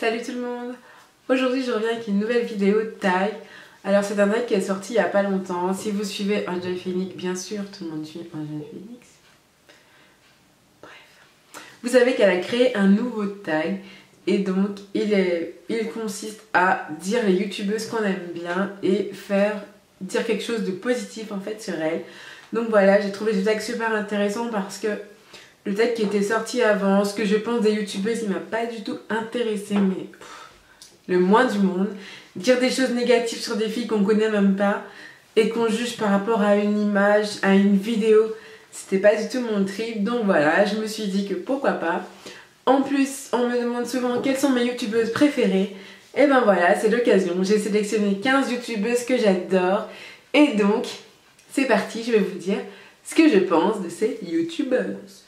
Salut tout le monde. Aujourd'hui je reviens avec une nouvelle vidéo de tag. Alors c'est un tag qui est sorti il n'y a pas longtemps. Si vous suivez Angel Phoenix, bien sûr tout le monde suit Angel Phoenix. Bref. Vous savez qu'elle a créé un nouveau tag. Et donc il consiste à dire les youtubeuses qu'on aime bien et dire quelque chose de positif en fait sur elles. Donc voilà, j'ai trouvé ce tag super intéressant parce que le tag qui était sorti avant, ce que je pense des youtubeuses, il m'a pas du tout intéressé, mais le moins du monde. Dire des choses négatives sur des filles qu'on connaît même pas et qu'on juge par rapport à une image, à une vidéo, c'était pas du tout mon trip. Donc voilà, je me suis dit que pourquoi pas. En plus, on me demande souvent quelles sont mes youtubeuses préférées. Et ben voilà, c'est l'occasion. J'ai sélectionné 15 youtubeuses que j'adore. Et donc, c'est parti, je vais vous dire ce que je pense de ces youtubeuses.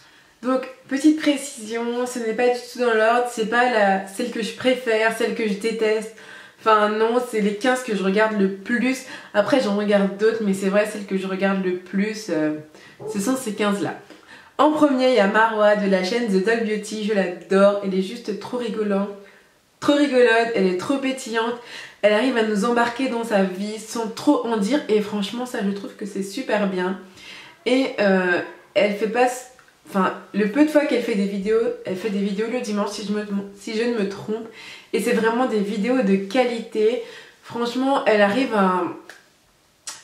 Donc, petite précision, ce n'est pas du tout dans l'ordre, c'est pas celle que je préfère, celle que je déteste. Enfin non, c'est les 15 que je regarde le plus. Après j'en regarde d'autres, mais c'est vrai, celle que je regarde le plus, ce sont ces 15 là. En premier, il y a Marwa de la chaîne The Doll Beauty, je l'adore, elle est juste trop rigolote, elle est trop pétillante, elle arrive à nous embarquer dans sa vie sans trop en dire et franchement ça je trouve que c'est super bien. Et elle fait pas... Enfin, le peu de fois qu'elle fait des vidéos, elle fait des vidéos le dimanche si je ne me trompe. Et c'est vraiment des vidéos de qualité. Franchement, elle arrive à...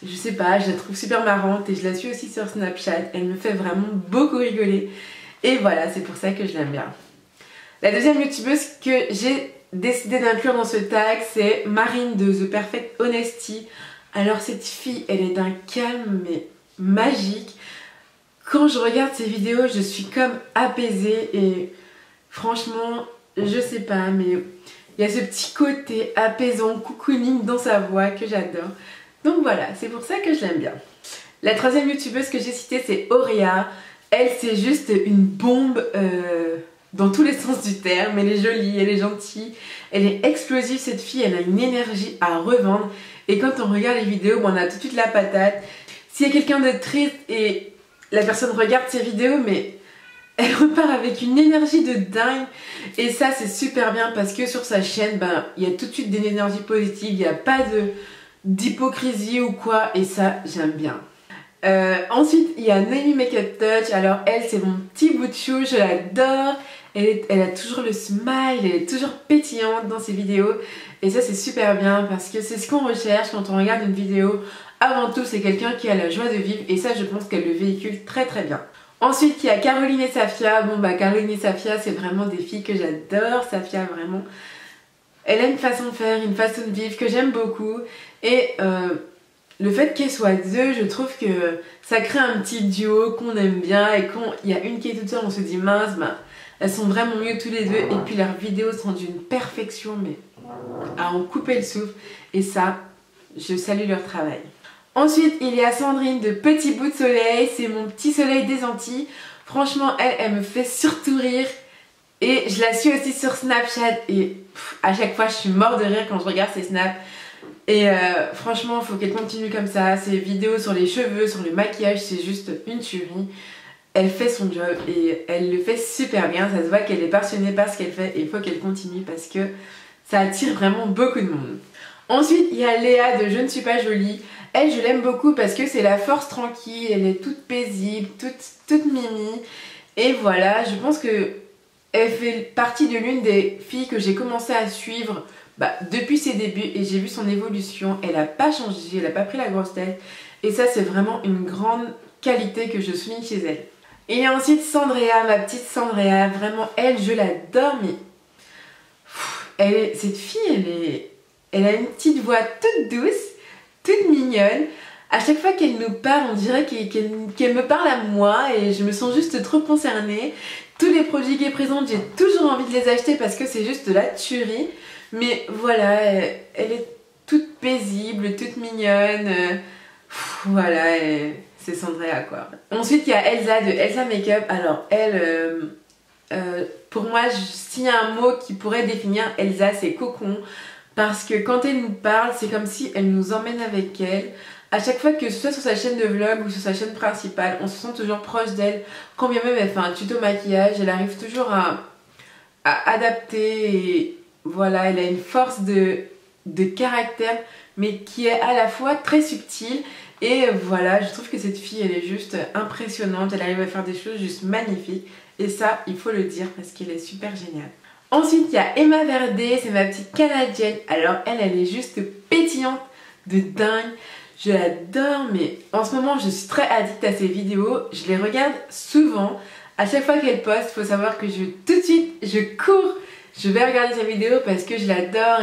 Je sais pas, je la trouve super marrante et je la suis aussi sur Snapchat. Elle me fait vraiment beaucoup rigoler. Et voilà, c'est pour ça que je l'aime bien. La deuxième youtubeuse que j'ai décidé d'inclure dans ce tag, c'est Marine de The Perfect Honesty. Alors cette fille, elle est d'un calme mais magique. Quand je regarde ces vidéos, je suis comme apaisée et franchement, je sais pas, mais il y a ce petit côté apaisant, cocooning dans sa voix que j'adore. Donc voilà, c'est pour ça que je l'aime bien. La troisième youtubeuse que j'ai citée, c'est Auréa. Elle, c'est juste une bombe dans tous les sens du terme. Elle est jolie, elle est gentille, elle est explosive cette fille, elle a une énergie à revendre. Et quand on regarde les vidéos, on a tout de suite la patate. S'il y a quelqu'un de triste et la personne regarde ses vidéos, mais elle repart avec une énergie de dingue. Et ça, c'est super bien parce que sur sa chaîne, ben, il y a tout de suite des énergies positives. Il n'y a pas d'hypocrisie ou quoi. Et ça, j'aime bien. Ensuite, il y a Noémie Makeup Touch. Alors elle, c'est mon petit bout de chou. Je l'adore. Elle a toujours le smile. Elle est toujours pétillante dans ses vidéos. Et ça, c'est super bien parce que c'est ce qu'on recherche quand on regarde une vidéo. Avant tout, c'est quelqu'un qui a la joie de vivre et ça, je pense qu'elle le véhicule très très bien. Ensuite, il y a Caroline et Safia. Bon, bah Caroline et Safia, c'est vraiment des filles que j'adore. Safia, vraiment, elle a une façon de faire, une façon de vivre que j'aime beaucoup. Et le fait qu'elles soient deux, je trouve que ça crée un petit duo qu'on aime bien. Et quand il y a une qui est toute seule, on se dit mince, bah, elles sont vraiment mieux tous les deux. Et puis leurs vidéos sont d'une perfection, mais à en couper le souffle. Et ça, je salue leur travail. Ensuite, il y a Sandrine de Petit Bout de Soleil, c'est mon petit soleil des Antilles. Franchement, elle me fait surtout rire. Et je la suis aussi sur Snapchat et à chaque fois, je suis mort de rire quand je regarde ses snaps. Et franchement, il faut qu'elle continue comme ça. Ses vidéos sur les cheveux, sur le maquillage, c'est juste une tuerie. Elle fait son job et elle le fait super bien. Ça se voit qu'elle est passionnée par ce qu'elle fait et il faut qu'elle continue parce que ça attire vraiment beaucoup de monde. Ensuite, il y a Léa de Je ne suis pas jolie. Elle, je l'aime beaucoup parce que c'est la force tranquille, elle est toute paisible, toute mimi. Et voilà, je pense que elle fait partie de l'une des filles que j'ai commencé à suivre depuis ses débuts et j'ai vu son évolution. Elle n'a pas changé, elle n'a pas pris la grosse tête. Et ça, c'est vraiment une grande qualité que je souligne chez elle. Et il y a ensuite Sandrea, ma petite Sandrea. Vraiment, elle, je l'adore, mais cette fille, elle a une petite voix toute douce, toute mignonne. À chaque fois qu'elle nous parle, on dirait qu'elle me parle à moi et je me sens juste trop concernée. Tous les produits qu'elle présente, j'ai toujours envie de les acheter parce que c'est juste de la tuerie. Mais voilà, elle est toute paisible, toute mignonne. Voilà, c'est Sandrea quoi. Ensuite, il y a Elsa de Elsa Makeup. Alors elle, pour moi, s'il y a un mot qui pourrait définir Elsa, c'est cocon. Parce que quand elle nous parle, c'est comme si elle nous emmène avec elle. À chaque fois que ce soit sur sa chaîne de vlog ou sur sa chaîne principale, on se sent toujours proche d'elle. Quand bien même elle fait un tuto maquillage, elle arrive toujours à adapter et voilà, elle a une force de caractère, mais qui est à la fois très subtile. Et voilà, je trouve que cette fille, elle est juste impressionnante. Elle arrive à faire des choses juste magnifiques. Et ça, il faut le dire parce qu'elle est super géniale. Ensuite, il y a Emma Verdé, c'est ma petite canadienne. Alors elle est juste pétillante de dingue. Je l'adore, mais en ce moment, je suis très addict à ses vidéos. Je les regarde souvent. À chaque fois qu'elle poste, il faut savoir que tout de suite, je cours. Je vais regarder sa vidéo parce que je l'adore.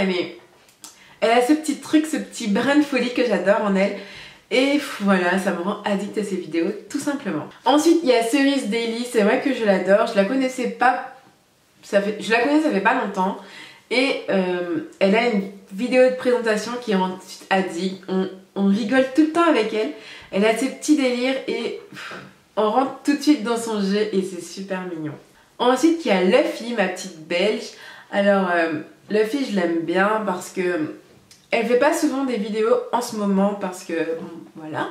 Elle a ce petit truc, ce petit brin de folie que j'adore en elle. Et voilà, ça me rend addict à ses vidéos, tout simplement. Ensuite, il y a Cerise Daily, c'est vrai que je l'adore. Je la connaissais pas, je la connais, ça fait pas longtemps. Et elle a une vidéo de présentation qui est ensuite addict. On rigole tout le temps avec elle. Elle a ses petits délires et on rentre tout de suite dans son jeu et c'est super mignon. Ensuite, il y a Luffy, ma petite belge. Alors, Luffy, je l'aime bien parce que elle fait pas souvent des vidéos en ce moment parce que, bon, voilà.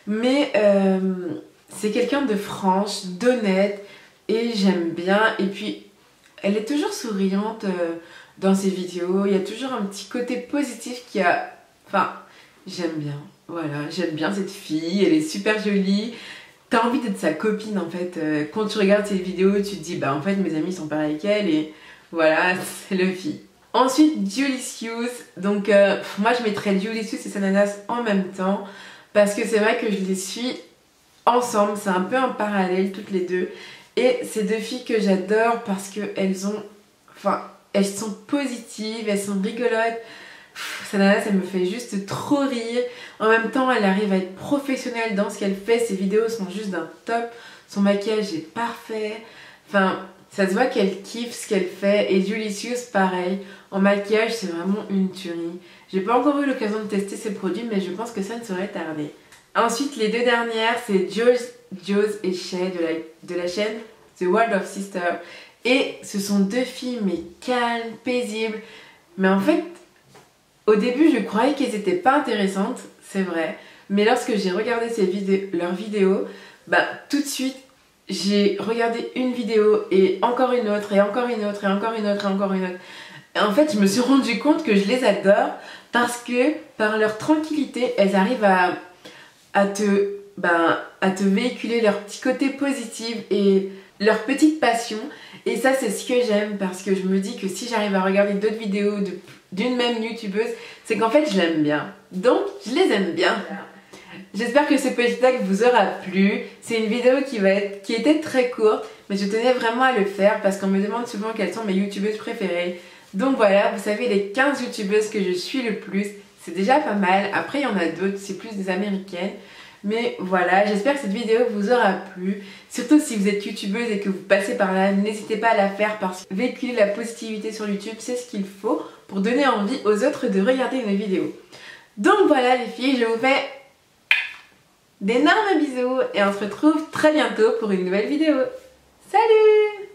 Mais c'est quelqu'un de franche, d'honnête et j'aime bien. Et puis, elle est toujours souriante dans ses vidéos. Il y a toujours un petit côté positif qui a... Enfin, j'aime bien. Voilà, j'aime bien cette fille. Elle est super jolie. T'as envie d'être sa copine en fait. Quand tu regardes ses vidéos, tu te dis, bah en fait, mes amis sont pareils qu'elle et voilà, c'est Luffy. Ensuite, Julicious. Donc, moi je mettrais Julicious et Sananas en même temps parce que c'est vrai que je les suis ensemble. C'est un peu un parallèle toutes les deux. Et c'est deux filles que j'adore parce qu'elles ont... Enfin, elles sont positives, elles sont rigolotes. Sananas, elle me fait juste trop rire. En même temps, elle arrive à être professionnelle dans ce qu'elle fait. Ses vidéos sont juste d'un top. Son maquillage est parfait. Enfin, ça se voit qu'elle kiffe ce qu'elle fait. Et Julicious, pareil. En maquillage, c'est vraiment une tuerie. J'ai pas encore eu l'occasion de tester ses produits, mais je pense que ça ne saurait tarder. Ensuite, les deux dernières, c'est Joz et Shay de la chaîne The World of Sister. Et ce sont deux filles, mais calmes, paisibles. Mais en fait, au début, je croyais qu'elles étaient pas intéressantes, c'est vrai. Mais lorsque j'ai regardé leurs vidéos, bah tout de suite, j'ai regardé une vidéo et encore une autre et encore une autre et encore une autre et encore une autre. Et en fait, je me suis rendu compte que je les adore parce que par leur tranquillité, elles arrivent à te véhiculer leur petit côté positif et leur petite passion. Et ça, c'est ce que j'aime parce que je me dis que si j'arrive à regarder d'autres vidéos d'une même youtubeuse, c'est qu'en fait, je l'aime bien. Donc, je les aime bien. J'espère que ce petit tag vous aura plu. C'est une vidéo qui était très courte, mais je tenais vraiment à le faire parce qu'on me demande souvent quelles sont mes youtubeuses préférées. Donc voilà, vous savez les 15 youtubeuses que je suis le plus, c'est déjà pas mal. Après, il y en a d'autres, c'est plus des américaines. Mais voilà, j'espère que cette vidéo vous aura plu. Surtout si vous êtes youtubeuse et que vous passez par là, n'hésitez pas à la faire parce que véhiculer la positivité sur YouTube, c'est ce qu'il faut pour donner envie aux autres de regarder une vidéo. Donc voilà les filles, je vous fais d'énormes bisous et on se retrouve très bientôt pour une nouvelle vidéo. Salut!